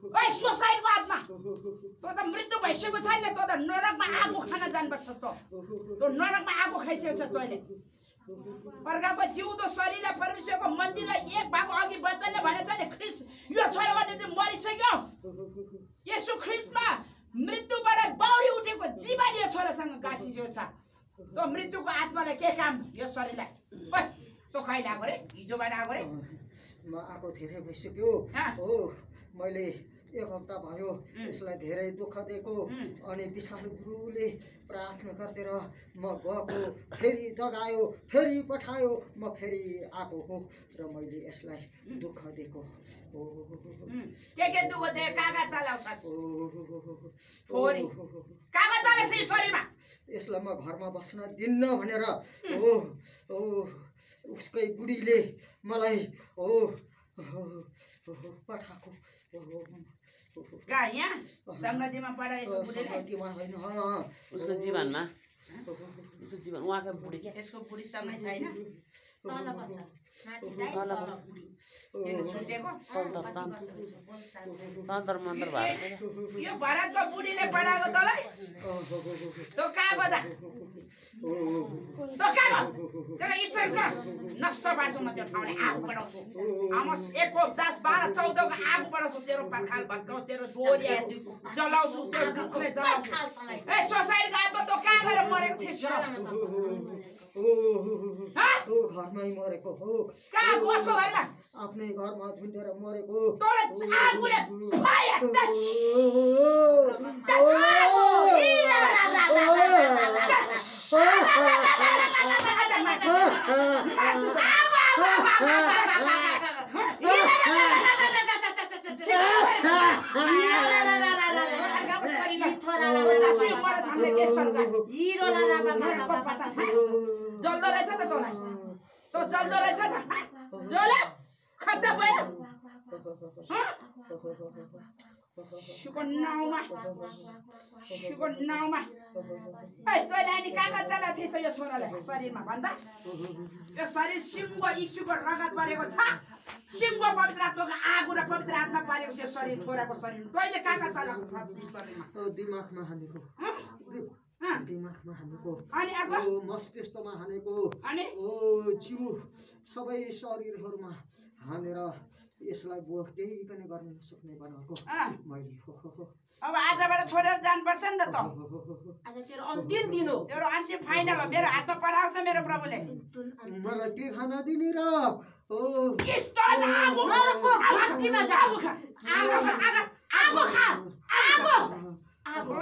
ओइ सुसाइडको आत्मा तँ त मृत्यु भइसकेको छैन तँ त नरकमा आगो खान जानुपर्छस् तँ नरकमा आगो खाइसकेको छस् तैँले अर्काको जिउँदो शरीरलाई परमेश्वरको मन्दिरलाई एक भाग अघि वचनले भनेछ नि ख्रिस्ट यो छोराको निम्ति मरिसक्यो येशू ख्रिस्टमा मृत्युबाट बाउरी उठेको जीवन यो छोरासँग गाँसिसकेको छ त्यो मृत्युको आत्मालाई के काम यो शरीरलाई ओइ तँ कहिले आएको रे हिजोबाट आएको रे म आएको धेरै भइसक्यो हो मैले एक हप्ता भयो यसलाई धेरै दुःख दिएको अनि विशाल गुरुले प्रार्थना गरेर म गएको फेरि जगायो फेरि पठायो म फेरि आएको हो र मैले यसलाई दुःख दिएको के दुःख दे कागा चलाउँछस् छोरी कागा चलाउँछ यो शरीरमा यसलाई म घरमा बस्न दिन्न भनेर हो उसकै बुढीले मलाई हो पठाएको कहाँ यहाँ सङ्गतिमा पढायो यसो बुढीले उसको जीवनमा उसको जीवन उहाँको बुढी क्या यसको बुढीसँगै छैन तन्तर मन्तर भएको यो भरतको बुढीले पढाएको तँलाई तँ कहाँ बदा तँ कहाँ तेरो ईश्वरको नष्ट पार्छु म त्यो ठाउँले आगो पढाउँछु आमोस 1 10 12 14 को आगो पढाउँछु तेरो पर्खाल भत्काउ तेरो दोरिया जलाउँछु तेरो दुःखले जलाउँछु ए सोसाइटीको आत्मा तँ कहाँ गएर मरेको थिएस घरमै मरेको हो कहाँ कसो घरमा आफ्नै घरमा झुन्डेर मरेको तँलाई आगोले जल्दो रहेछ त तँलाई तँ जल्दो रहेछ त जल खत्ता भयो शुको नाउँमा ए तैँले अनि कहाँ चला थिएस् त यो छोरालाई शरीरमा भन्दा यो शरीर सिंह यीशुको रगत परेको छ सिंह पवित्र आत्माको आगो र पवित्र आत्मा परेको छ यो शरीर छोराको शरीर तैँले कहाँ चलाएको छ शरीरमा दिमागमा हानेको दिमागमा हानेको अनि अर्को मस्तिष्कमा हानेको अनि जिउ सबै शरीरहरूमा हानेर यसलाई केही पनि गर्न नसक्ने बनाएको मैले अब आजबाट छोडेर जानुपर्छ नि त त आज तेरो अन्तिम दिन हो तेरो अन्तिम फाइनल हो मेरो हातमा पठाउँछ मेरो प्रभुले मलाई के खाना दिने र आगो